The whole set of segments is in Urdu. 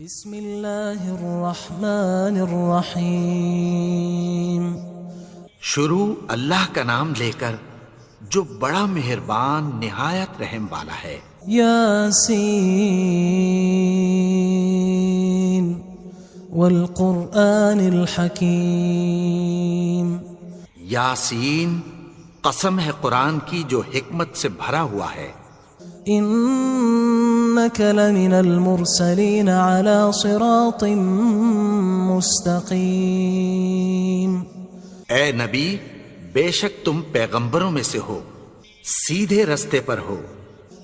بسم اللہ الرحمن الرحیم۔ شروع اللہ کا نام لے کر جو بڑا مہربان نہایت رحم والا ہے۔ یاسین والقرآن الحکیم۔ یاسین، قسم ہے قرآن کی جو حکمت سے بھرا ہوا ہے۔ انک لمن المرسلین علی صراط مستقیم۔ اے نبی، بے شک تم پیغمبروں میں سے ہو، سیدھے رستے پر ہو۔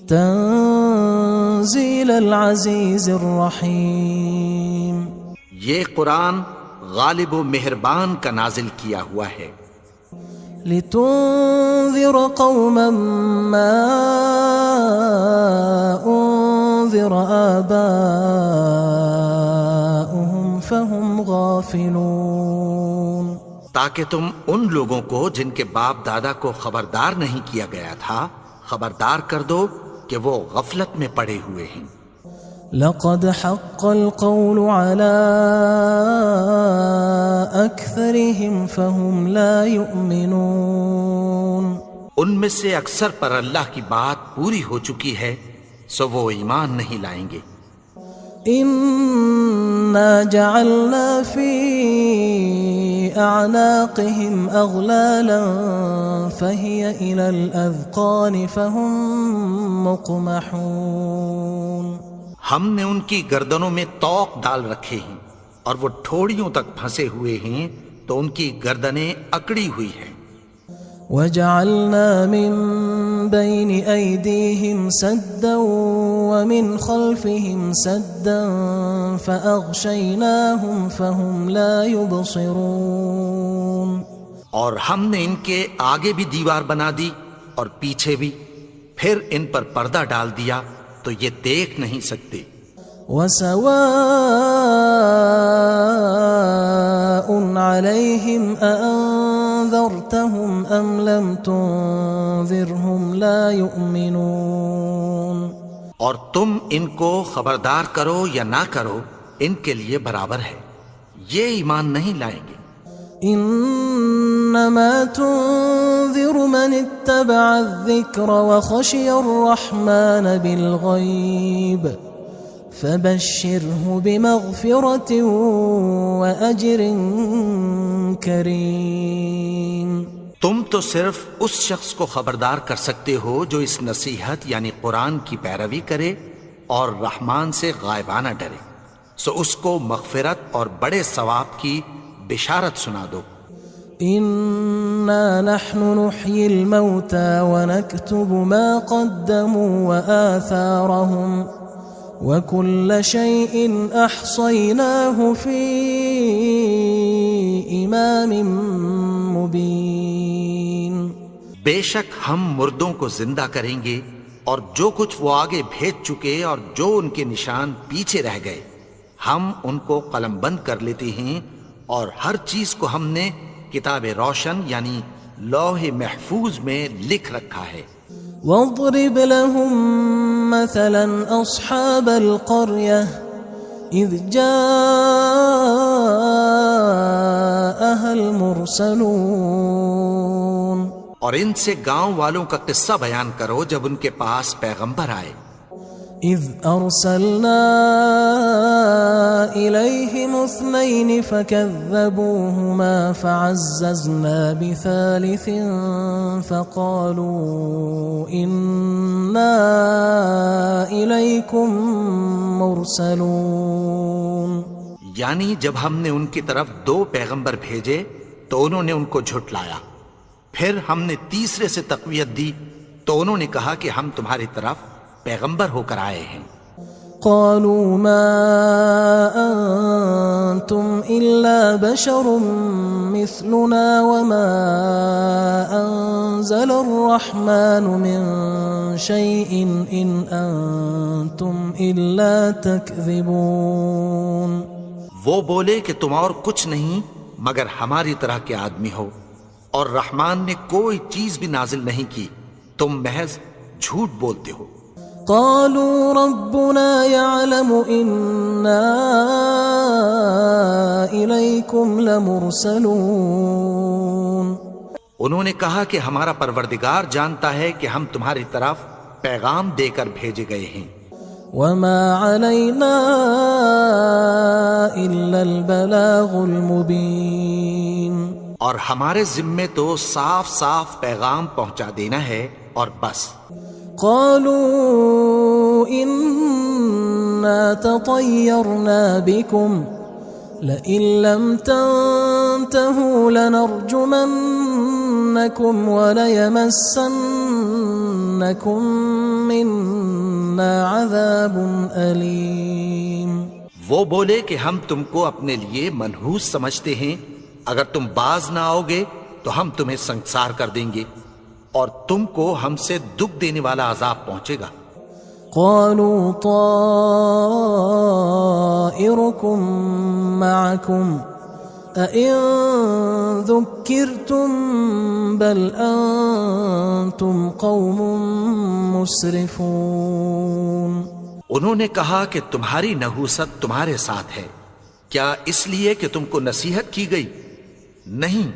تنزیل العزیز الرحیم۔ یہ قرآن غالب و مہربان کا نازل کیا ہوا ہے۔ لتنذر قوما ما انذر آباؤهم فهم غافلون۔ تاکہ تم ان لوگوں کو جن کے باپ دادا کو خبردار نہیں کیا گیا تھا خبردار کر دو کہ وہ غفلت میں پڑے ہوئے ہیں۔ لقد حق القول على أكثرهم فهم لا يؤمنون۔ ان میں سے اکثر پر اللہ کی بات پوری ہو چکی ہے سو وہ ایمان نہیں لائیں گے۔ إنا جعلنا في أعناقهم أغلالا فهي إلى الأذقان فهم مقمحون۔ ہم نے ان کی گردنوں میں طوق ڈال رکھے ہیں اور وہ ٹھوڑیوں تک پھنسے ہوئے ہیں تو ان کی گردنیں اکڑی ہوئی ہیں۔ وجعلنا من بين أيديهم سدا ومن خلفهم سدا فأغشيناهم فهم لا يبصرون۔ اور ہم نے ان کے آگے بھی دیوار بنا دی اور پیچھے بھی، پھر ان پر پردہ ڈال دیا تو یہ دیکھ نہیں سکتے۔ وسواء عليهم أأنذرتهم أم لم تنذرهم لا يؤمنون۔ اور تم ان کو خبردار کرو یا نہ کرو ان کے لیے برابر ہے، یہ ایمان نہیں لائیں گے۔ انما تنذر من اتبع الذکر وخشی الرحمن بالغیب فبشره بمغفرة وأجر کریم۔ تم تو صرف اس شخص کو خبردار کر سکتے ہو جو اس نصیحت یعنی قرآن کی پیروی کرے اور رحمان سے غائبانہ ڈرے، سو اس کو مغفرت اور بڑے ثواب کی بشارت سنا دو۔ إنا نحن نحيي الموتى ونكتب ما قدموا وآثارهم وكل شيء أحصيناه في إمام مبين۔ بے شک ہم مردوں کو زندہ کریں گے اور جو کچھ وہ آگے بھیج چکے اور جو ان کے نشان پیچھے رہ گئے ہم ان کو قلم بند کر لیتے ہیں، اور ہر چیز کو ہم نے کتاب روشن یعنی لوح محفوظ میں لکھ رکھا ہے۔ واضرب لهم مثلا أصحاب القرية إذ جاءها المرسلون۔ اور ان سے گاؤں والوں کا قصہ بیان کرو جب ان کے پاس پیغمبر آئے۔ إذ أرسلنا إليهم اثنين فكذبوهما فعززنا بثالث فقالوا إنا إليكم مرسلون۔ یعنی جب ہم نے ان کی طرف 2 پیغمبر بھیجے تو انہوں نے ان کو جھٹلایا، پھر ہم نے تیسرے سے تقویت دی تو انہوں نے کہا کہ ہم تمہاری طرف پیغمبر ہو کر آئے ہیں۔ قالوا ما أنتم إلا بشر مثلنا وما أنزل الرحمن من شيء إن أنتم إلا تكذبون۔ وہ بولے کہ تم اور کچھ نہیں مگر ہماری طرح کے آدمی ہو، اور رحمان نے کوئی چیز بھی نازل نہیں کی، تم محض جھوٹ بولتے ہو۔ قالوا ربنا يعلم إنا إليكم لمرسلون. انہوں نے کہا کہ ہمارا پروردگار جانتا ہے کہ ہم تمہاری طرف پیغام دے کر بھیجے گئے ہیں. وما علينا إلا البلاغ المبين. اور ہمارے ذمے تو صاف صاف پیغام پہنچا دینا ہے اور بس. قالوا إنا تطيرنا بكم لئن لم تنتهوا لنرجمنكم وليمسنكم منا عذاب أليم. وہ بولے کہ ہم تم کو اپنے لیے منحوس سمجھتے ہیں، اگر تم باز نہ آؤ گے تو ہم تمہیں سنسار کر دیں گے اور تم کو ہم سے دکھ دینے والا عذاب پہنچے گا. قالوا طائركم معكم أئن ذكرتم بل أنتم قوم مسرفون. انہوں نے کہا کہ تمہاری نحوست تمہارے ساتھ ہے، کیا اس لیے کہ تم کو نصیحت کی گئی؟ نہیں،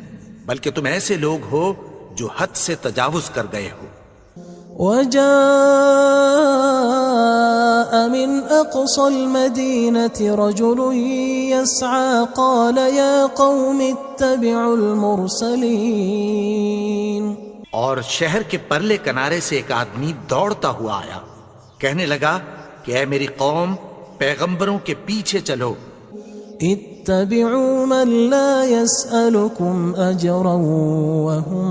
بلکہ تم ایسے لوگ ہو جو حد سے تجاوز کر گئے ہو. وجاء من أقصى المدينة رجل يسعى قال يا قوم اتبعوا المرسلين. اور شہر کے پرلے کنارے سے ایک آدمی دوڑتا ہوا آیا، کہنے لگا کہ اے میری قوم، پیغمبروں کے پیچھے چلو. اتبعوا من لا يسألكم أجرا وهم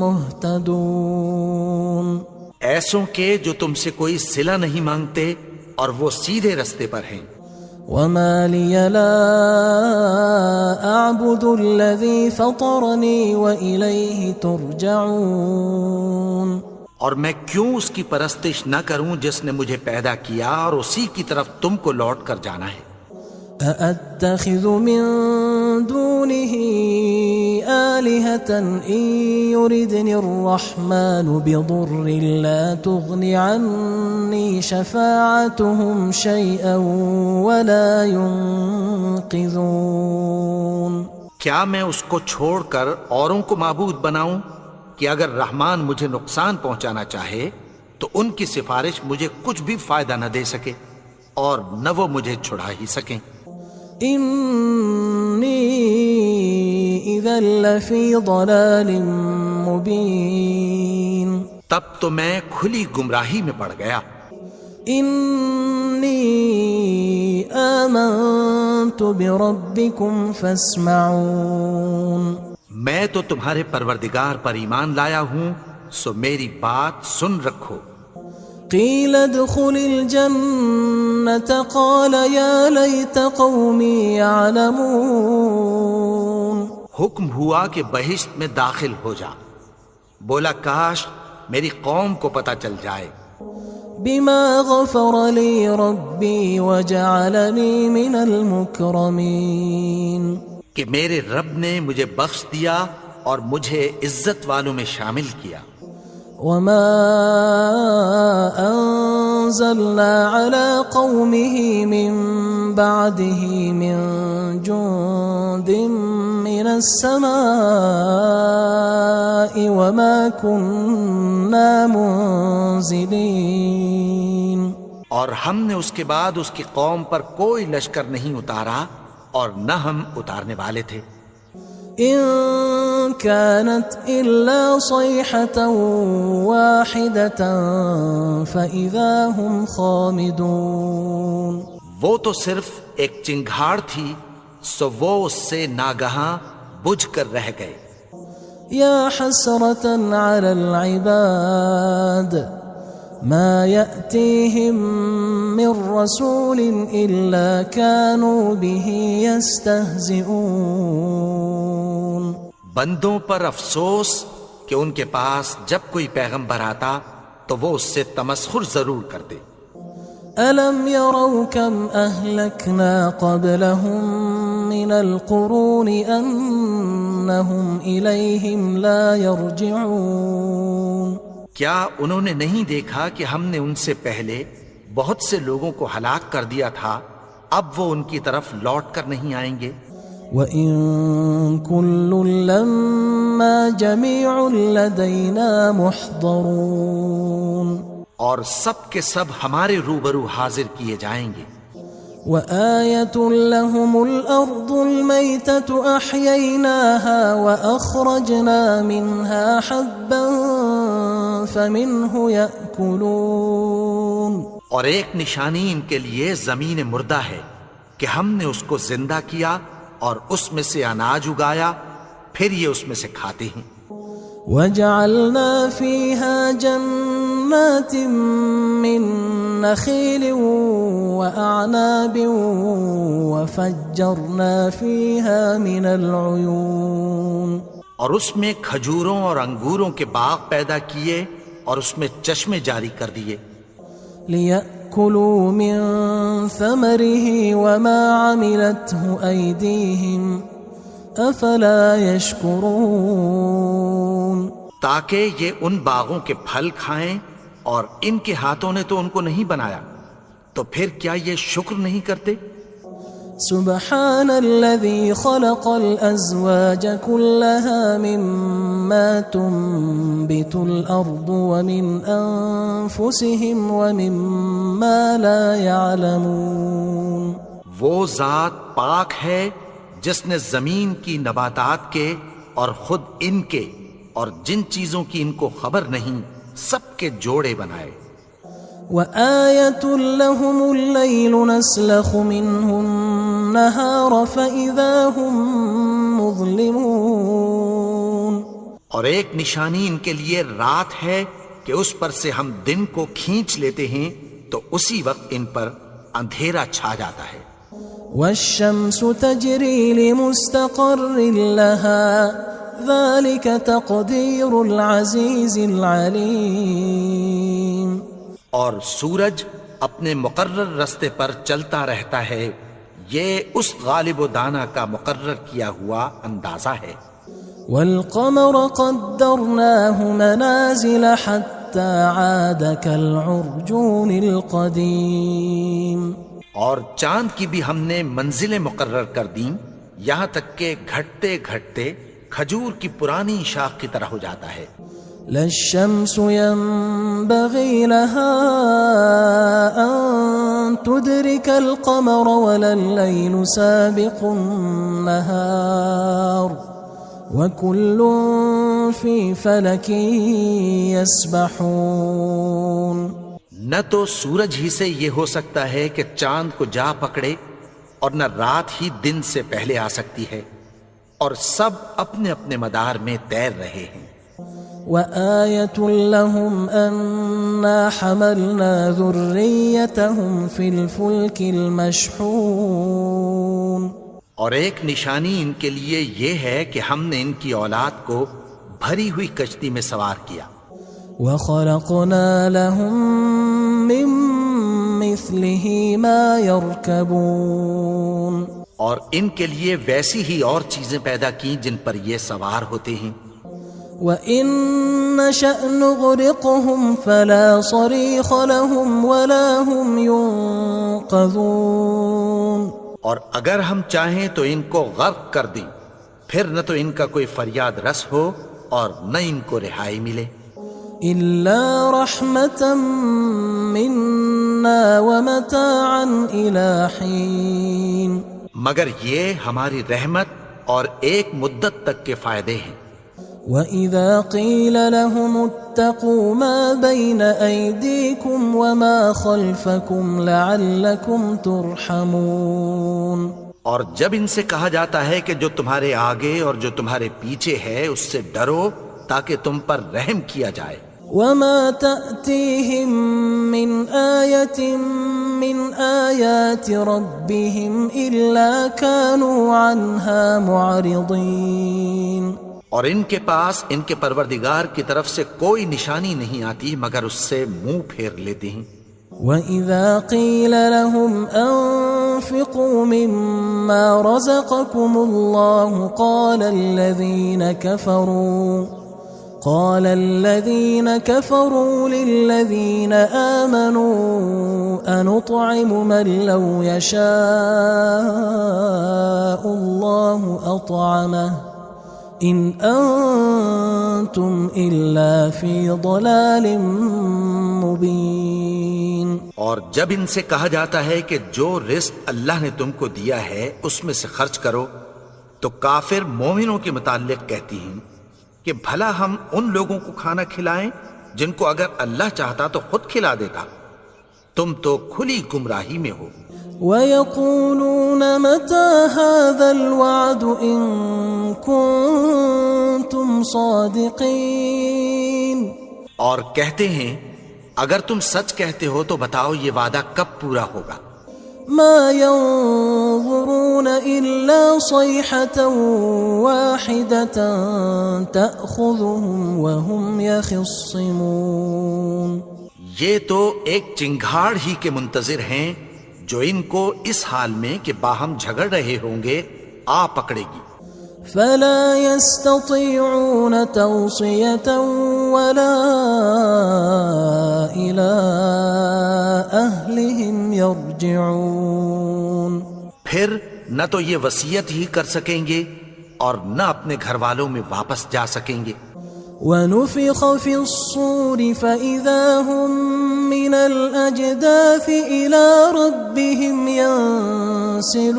مهتدون. ایسوں کے جو تم سے کوئی صلہ نہیں مانگتے اور وہ سیدھے رستے پر ہیں. وما لي لا أعبد الذي فطرني وإليه ترجعون. اور میں کیوں اس کی پرستش نہ کروں جس نے مجھے پیدا کیا اور اسی کی طرف تم کو لوٹ کر جانا ہے. أأتخذ من دونه آلهة إن يردني الرحمن بضر لا تغن عني شفاعتهم شيئا ولا ينقذون. کیا میں اس کو چھوڑ کر اوروں کو معبود بناؤں کہ اگر رحمان مجھے نقصان پہنچانا چاہے تو ان کی سفارش مجھے کچھ بھی فائدہ نہ دے سکے اور نہ وہ مجھے چھڑا ہی سکیں. إني إذا لفي ضلال مبين. تب تو میں کھلی گمراہی میں پڑ گیا. إني آمنت بربكم فاسمعون. میں تو تمہارے پروردگار پر ایمان لایا ہوں، سو میری بات سن رکھو. قيل ادخل الجنة قال يا ليت قومي يعلمون. حکم ہوا کہ بہشت میں داخل ہو جا. بولا کاش میری قوم کو پتہ چل جائے. بما غفر لي ربي وجعلني من المكرمين. کہ میرے رب نے مجھے بخش دیا اور مجھے عزت والوں میں شامل کیا. وما أنزلنا على قومه من بعده من جند من السماء وما كنا منزلين. اور ہم نے اس کے بعد اس کی قوم پر کوئی لشکر نہیں اتارا اور نہ ہم اتارنے والے تھے. إن كانت إلا صيحة واحدة فإذا هم خامدون. وہ تو صرف ایک چنگھاڑ تھی، سو وہ اس سے ناگہاں بجھ کر رہ گئے. يا حسرة على العباد ما يأتيهم من رسول إلا كانوا به يستهزئون. بندوں پر افسوس کہ ان کے پاس جب کوئی پیغمبر آتا تو وہ اس سے تمسخر ضرور کرتے. ألم يروا كم أهلكنا قبلهم من القرون أنهم إليهم لا يرجعون. کیا انہوں نے نہیں دیکھا کہ ہم نے ان سے پہلے بہت سے لوگوں کو ہلاک کر دیا تھا، اب وہ ان کی طرف لوٹ کر نہیں آئیں گے؟ وَإِن كُلٌّ لَمَّا جَمِيعٌ لَدَيْنَا مُحْضَرُونَ، اور سب کے سب ہمارے روبرو حاضر کیے جائیں گے۔ وَآيَةٌ لَهُمُ الْأَرْضُ الْمَيْتَةُ أَحْيَيْنَاهَا وَأَخْرَجْنَا مِنْهَا حَبًّا فَمِنْهُ يَأْكُلُونَ، اور ایک نشانی ان کے لیے زمین مردہ ہے کہ ہم نے اس کو زندہ کیا اور اس میں سے اناج اگایا، پھر یہ اس میں سے کھاتے ہیں۔ وَجَعَلْنَا فِيهَا جَنَّاتٍ مِّن نَخِيلٍ وَأَعْنَابٍ وَفَجَّرْنَا فِيهَا مِنَ الْعُيُونِ، اور اس میں کھجوروں اور انگوروں کے باغ پیدا کیے اور اس میں چشمے جاری کر دیے، لِيَأْكُلُوا مِن ثَمَرِهِ وَمَا عَمِلَتْهُ أَيْدِيهِمْ أَفَلَا يَشْكُرُونَ، تاکہ یہ ان باغوں کے پھل کھائیں، اور ان کے ہاتھوں نے تو ان کو نہیں بنایا، تو پھر کیا یہ شکر نہیں کرتے؟ سبحان الذي خلق الأزواج كلها مما تنبت الأرض ومن أنفسهم ومما لا يعلمون، وہ ذات پاک ہے جس نے زمین کی نباتات کے اور خود ان کے اور جن چیزوں کی ان کو خبر نہیں سب کے جوڑے بنائے۔ وآية لهم الليل نسلخ منه النهار فإذا هم مظلمون، اور ایک نشانی ان کے لیے رات ہے کہ اس پر سے ہم دن کو کھینچ لیتے ہیں تو اسی وقت ان پر اندھیرا چھا جاتا ہے۔ والشمس تجري لمستقر لها ذلك تقدير العزيز العليم، اور سورج اپنے مقرر رستے پر چلتا رہتا ہے، یہ اس غالب و دانا کا مقرر کیا ہوا اندازہ ہے۔ والقمر قدرناه منازل حتى عاد كالعرجون القديم، اور چاند کی بھی ہم نے منزلیں مقرر کر دیں، یہاں تک کہ گھٹتے گھٹتے کھجور کی پرانی شاخ کی طرح ہو جاتا ہے۔ لا الشمس ينبغي لها أن تدرك القمر ولا الليل سابق النهار وكل في فلك يسبحون، نہ تو سورج ہی سے یہ ہو سکتا ہے کہ چاند کو جا پکڑے، اور نہ رات ہی دن سے پہلے آ سکتی ہے، اور سب اپنے اپنے مدار میں تیر رہے ہیں۔ وآية لهم أنا حملنا ذريتهم في الفلك المشحون، اور ایک نشانی ان کے لیے یہ ہے کہ ہم نے ان کی اولاد کو بھری ہوئی کشتی میں سوار کیا۔ وخلقنا لهم من مثله ما يركبون، اور ان کے لیے ویسی ہی اور چیزیں پیدا کی جن پر یہ سوار ہوتے ہیں۔ وَإِن نَّشَأْ نُغْرِقْهُمْ فَلَا صَرِيخَ لَهُمْ وَلَا هُمْ يُنقَذُونَ، اور اگر ہم چاہیں تو ان کو غرق کر دیں، پھر نہ تو ان کا کوئی فریاد رس ہو اور نہ ان کو رہائی ملے۔ إِلَّا رَحْمَةً مِنَّا وَمَتَاعًا إِلَى حِينٍ، مگر یہ ہماری رحمت اور ایک مدت تک کے فائدے ہیں۔ وَإِذَا قِيلَ لَهُمُ اتَّقُوا مَا بَيْنَ أَيْدِيكُمْ وَمَا خَلْفَكُمْ لَعَلَّكُمْ تُرْحَمُونَ، اور جب ان سے کہا جاتا ہے کہ جو تمہارے آگے اور جو تمہارے پیچھے ہے اس سے ڈرو تاکہ تم پر رحم کیا جائے۔ وَمَا تَأْتِيهِم مِّنْ آيَةٍ مِّنْ آيَاتِ رَبِّهِمْ إِلَّا كَانُوا عَنْهَا مُعْرِضِينَ، اور ان کے پاس ان کے پروردگار کی طرف سے کوئی نشانی نہیں آتی مگر اس سے منہ پھیر لیتے ہیں۔ وَإِذَا قِيلَ لَهُمْ أَنفِقُوا مِمَّا رَزَقَكُمُ اللَّهُ قال الذين كفروا للذين آمنوا أنطعم من لو يشاء الله أطعمه إن أنتم إلا في ضلال مبين. اور جب ان سے کہا جاتا ہے کہ جو رزق اللہ نے تم کو دیا ہے اس میں سے خرچ کرو، تو کافر مومنوں کے متعلق کہتی ہیں کہ بھلا ہم ان لوگوں کو کھانا کھلائیں جن کو اگر اللہ چاہتا تو خود کھلا دیتا. تم تو کھلی گمراہی میں ہو. وَيَقُولُونَ مَتَى هَذَا الْوَعْدُ إِن كُنتُمْ صَادِقِينَ. اور کہتے ہیں اگر تم سچ کہتے ہو تو بتاؤ یہ وعدہ کب پورا ہوگا. ما ينظرون إلا صيحة واحدة تأخذهم وهم يخصمون. یہ تو ایک چنگھاڑ ہی کے منتظر ہیں جو ان کو اس حال میں کہ باہم جھگڑ رہے ہوں گے آ پکڑے گی. فلا يستطيعون توصية ولا إلى أهلهم يرجعون. پھر نہ تو یہ وصیت ہی کر سکیں گے اور نہ اپنے گھر والوں میں واپس جا سکیں گے. ونفخ في الصور فإذا هم من الأجداث إلى ربهم ينسلون.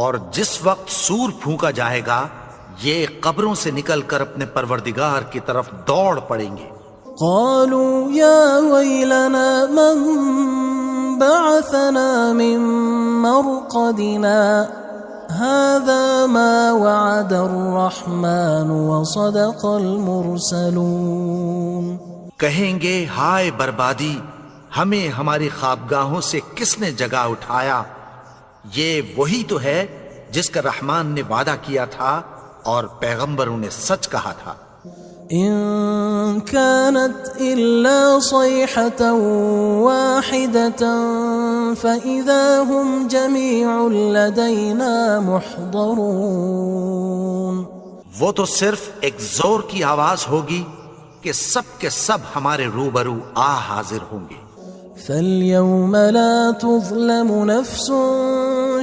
اور جس وقت سور پھونکا جائے گا یہ قبروں سے نکل کر اپنے پروردگار کی طرف دوڑ پڑیں گے. قالوا يا ويلنا من بعثنا من مرقدنا هذا ما وعد الرحمن وصدق المرسلون. کہیں گے ہائے بربادی، ہمیں ہماری خوابگاہوں سے کس نے جگا اٹھایا؟ یہ وہی تو ہے جس کا رحمان نے وعدہ کیا تھا اور پیغمبروں نے سچ کہا تھا. إن كانت إلا صيحة واحدة فإذا هم جميع لدينا محضرون. وہ تو صرف ایک زور کی آواز ہوگی کہ سب کے سب ہمارے روبرو آ حاضر ہوں گے. فاليوم لا تظلم نفس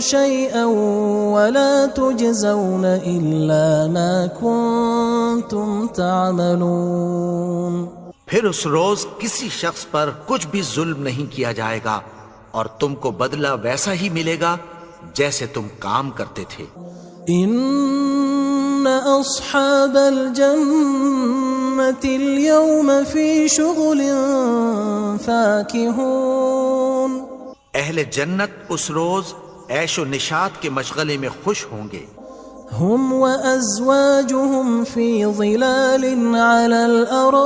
شيئا ولا تجزون إلا ما كنتم تعملون. پھر اس روز کسی شخص پر کچھ بھی ظلم نہیں کیا جائے گا اور تم کو بدلہ ویسا ہی ملے گا جیسے تم کام کرتے تھے. إن أصحاب الجنة اليوم في شغل فاكهون. اہل جنت اس روز عیش و نشاط کے مشغلے میں خوش ہوں گے. هم وأزواجهم في ظلال على الأرائك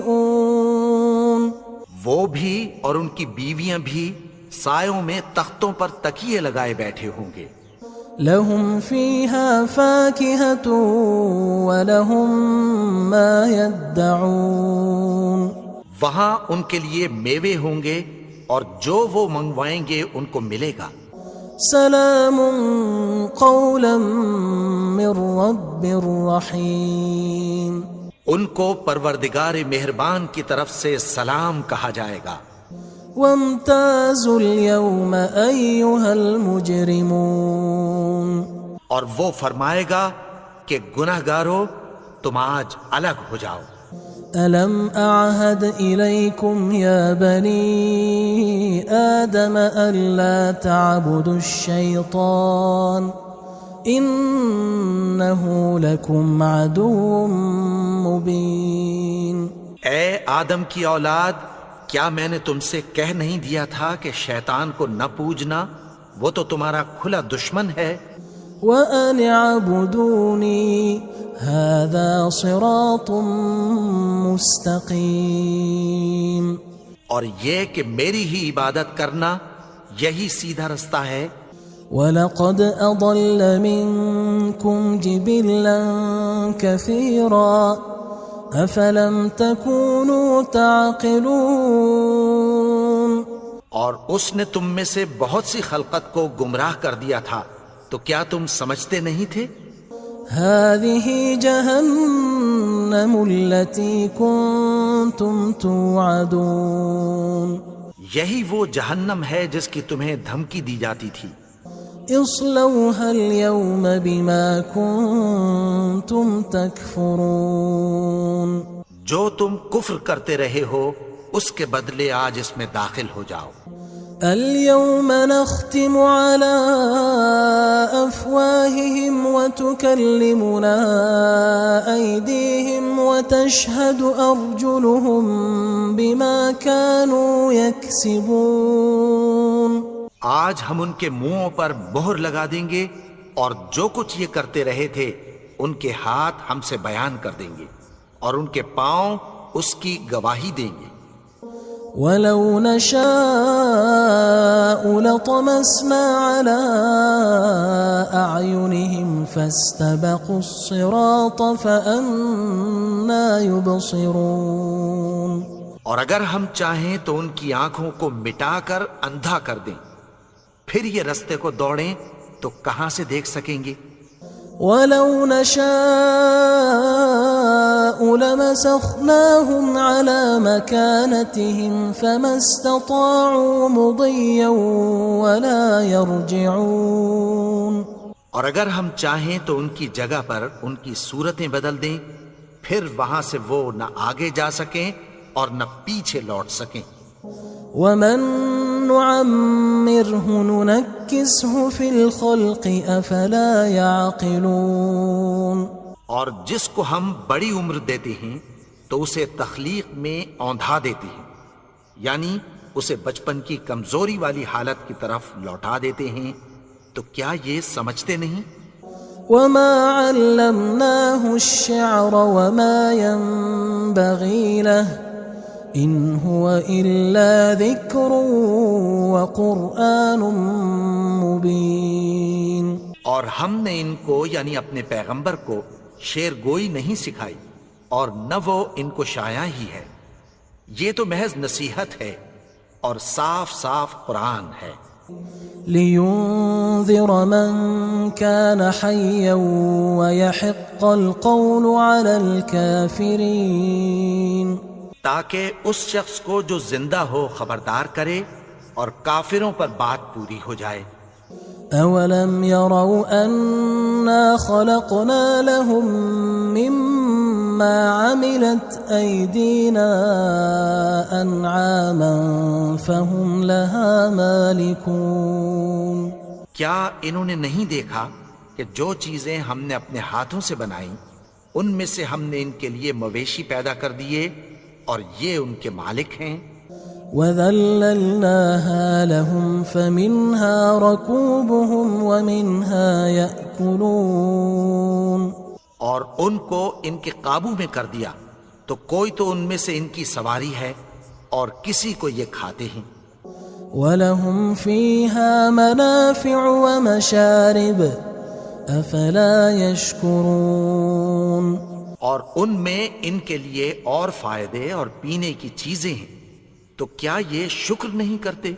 متكئون. وہ بھی اور ان کی بیویاں بھی سایوں میں تختوں پر تکیے لگائے بیٹھے ہوں گے. لهم فيها فاكهة ولهم ما يدعون. وہاں ان کے لیے میوے ہوں گے اور جو وہ منگوائیں گے ان کو ملے گا. سلام قولا من رب رحیم. ان کو پروردگار مہربان کی طرف سے سلام کہا جائے گا. وامتازوا اليوم أيها المجرمون. اور وہ فرمائے گا کہ گناہگارو تم آج الگ ہو جاؤ. ألم أعهد إليكم يا بني آدم ألا تعبدوا الشيطان إنه لكم عدو مبين. اے آدم کی اولاد، کیا میں نے تم سے کہہ نہیں دیا تھا کہ شیطان کو نہ پوجنا، وہ تو تمہارا کھلا دشمن ہے. وَأَنِ اعْبُدُونِي هَذَا صِرَاطٌ مُسْتَقِيمٌ. اور یہ کہ میری ہی عبادت کرنا یہی سیدھا رستہ ہے. وَلَقَدْ أَضَلَّ مِنْكُمْ جِبِلًّا كَثِيرًا أَفَلَمْ تَكُونُوا تَعْقِلُونَ. اور اس نے تم میں سے بہت سی خلقت کو گمراہ کر دیا تھا، تو کیا تم سمجھتے نہیں تھے؟ هذه جهنم التي كنتم توعدون یہی وہ جہنم ہے جس کی تمہیں دھمکی دی جاتی تھی. اصلوها اليوم بما كنتم تكفرون جو تم کفر کرتے رہے ہو اس کے بدلے آج اس میں داخل ہو جاؤ. اليوم نختم على أفواههم وتكلمنا أيديهم وتشهد أرجلهم بما كانوا يكسبون. آج ہم ان کے منہوں پر مہر لگا دیں گے اور جو کچھ یہ کرتے رہے تھے ان کے ہاتھ ہم سے بیان کر دیں گے اور ان کے پاؤں اس کی گواہی دیں گے. ولو نشاء لطمسنا على أعينهم فاستبقوا الصراط فأنى يبصرون. اور اگر ہم چاہیں تو ان کی آنکھوں کو مٹا کر اندھا کر دیں، پھر یہ رستے کو دوڑیں تو کہاں سے دیکھ سکیں گے. ولو نشاء لمسخناهم على مكانتهم فما استطاعوا مضيا ولا يرجعون. اور اگر ہم چاہیں تو ان کی جگہ پر ان کی صورتیں بدل دیں، پھر وہاں سے وہ نہ آگے جا سکیں اور نہ پیچھے لوٹ سکیں. ومن نعمره ننكسه في الخلق افلا يعقلون. اور جس کو ہم بڑی عمر دیتے ہیں تو اسے تخلیق میں اوندھا دیتے ہیں، یعنی اسے بچپن کی کمزوری والی حالت کی طرف لوٹا دیتے ہیں. تو کیا یہ سمجھتے نہیں؟ وما علمناه الشعر وما ينبغي له ان هو الا ذکر وقرآن مبین. اور ہم نے ان کو یعنی اپنے پیغمبر کو شعر گوئی نہیں سکھائی اور نہ وہ ان کو شاعر ہی ہے، یہ تو محض نصیحت ہے اور صاف صاف قرآن ہے. لينذر من كان حيا ويحق القول على الكافرين. تاکہ اس شخص کو جو زندہ ہو خبردار کرے اور کافروں پر بات پوری ہو جائے. اولم يروا انا خلقنا لهم مما عملت ايدينا انعاما فهم لها مالكون. کیا انہوں نے نہیں دیکھا کہ جو چیزیں ہم نے اپنے ہاتھوں سے بنائیں ان میں سے ہم نے ان کے لیے مویشی پیدا کر دیے اور یہ ان کے مالک ہیں. وَذَلَّلْنَاهَا لَهُمْ فَمِنْهَا رَكُوبُهُمْ وَمِنْهَا يَأْكُلُونَ. اور ان کو ان کے قابو میں کر دیا تو کوئی تو ان میں سے ان کی سواری ہے اور کسی کو یہ کھاتے ہیں. وَلَهُمْ فِيهَا مَنَافِعُ وَمَشَارِبُ أَفَلَا يَشْكُرُونَ. اور ان میں ان کے لیے اور فائدے اور پینے کی چیزیں ہیں، تو کیا یہ شکر نہیں کرتے؟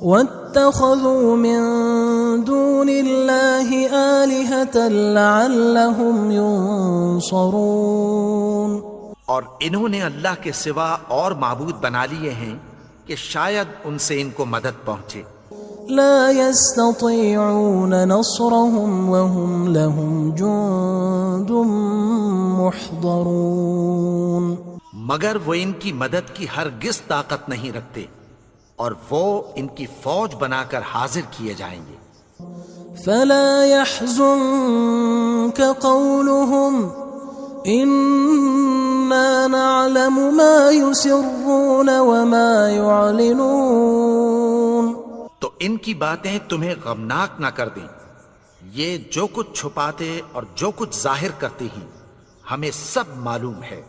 وَاتَّخَذُوا مِن دُونِ اللَّهِ آلِهَةً لَعَلَّهُمْ يُنصَرُونَ. اور انہوں نے اللہ کے سوا اور معبود بنا لیے ہیں کہ شاید ان سے ان کو مدد پہنچے. لا يستطيعون نصرهم وهم لهم جند محضرون. مگر وہ ان کی مدد کی ہرگز طاقت نہیں رکھتے اور وہ ان کی فوج بنا کر حاضر کیے جائیں گے. فلا يحزنك قولهم إنا نعلم ما يسرون وما يعلنون. تو ان کی باتیں تمہیں غمناک نہ کر دیں، یہ جو کچھ چھپاتے اور جو کچھ ظاہر کرتے ہیں ہمیں سب معلوم ہے.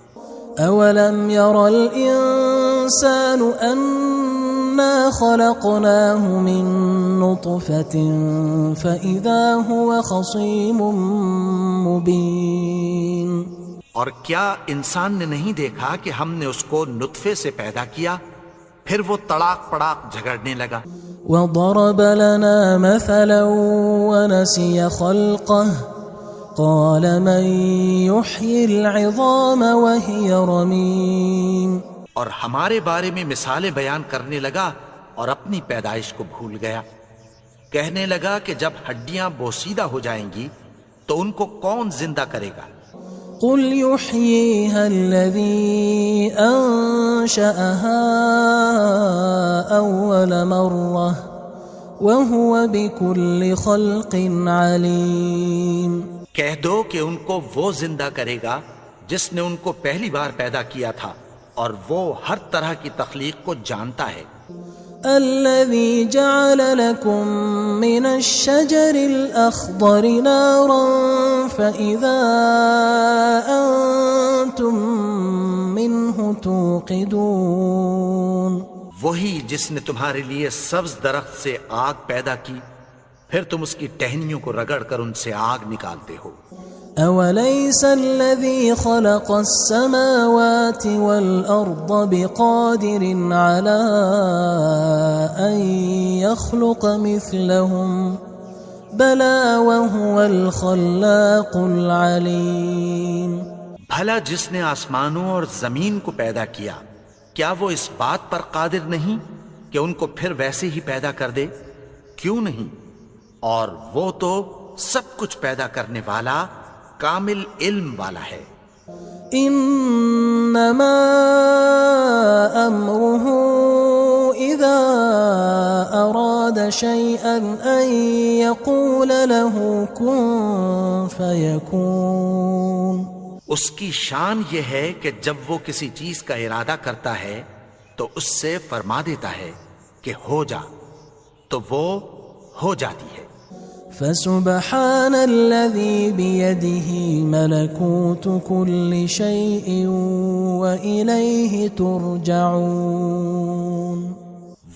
اولم ير الانسان انا خلقناه من نطفة فاذا هو خصيم مبين. اور کیا انسان نے نہیں دیکھا کہ ہم نے اس کو نطفے سے پیدا کیا، پھر وہ تڑاک پڑاک جھگڑنے لگا. وضرب لنا مثلا ونسي خلقه قال من يحيي العظام وهي رميم اور ہمارے بارے میں مثالیں بیان کرنے لگا اور اپنی پیدائش کو بھول گیا. کہنے لگا کہ جب ہڈیاں بوسیدہ ہو جائیں گی تو ان کو کون زندہ کرے گا؟ قل يحييها الذي أنشأها أول مرة وهو بكل خلق عليم. کہہ دو کہ ان کو وہ زندہ کرے گا جس نے ان کو پہلی بار پیدا کیا تھا اور وہ ہر طرح کی تخلیق کو جانتا ہے. الذي جعل لكم من الشجر الأخضر نارا فإذا أنتم منه توقدون. وہی جس نے تمہارے لیے سبز درخت سے آگ پیدا کی پھر تم اس کی ٹہنیوں کو رگڑ کر ان سے آگ نکالتے ہو. أوليس الذي خلق السماوات والأرض بقادر على أن يخلق مثلهم بلى وهو الخلاق العليم. بھلا جس نے آسمانوں اور زمین کو پیدا کیا کیا وہ اس بات پر قادر نہیں کہ ان کو پھر ویسے ہی پیدا کر دے؟ کیوں نہیں؟ اور وہ تو سب کچھ پیدا کرنے والا کامل علم والا ہے. انما امره اذا اراد شيئا ان يقول له كن فيكون. اس کی شان یہ ہے کہ جب وہ کسی چیز کا ارادہ کرتا ہے تو اس سے فرما دیتا ہے کہ ہو جا تو وہ ہو جاتی ہے. فسبحان الذي بيده ملكوت كل شيء وإليه ترجعون.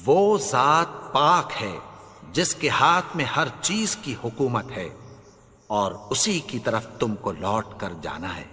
وہ ذات پاک ہے جس کے ہاتھ میں ہر چیز کی حکومت ہے اور اسی کی طرف تم کو لوٹ کر جانا ہے.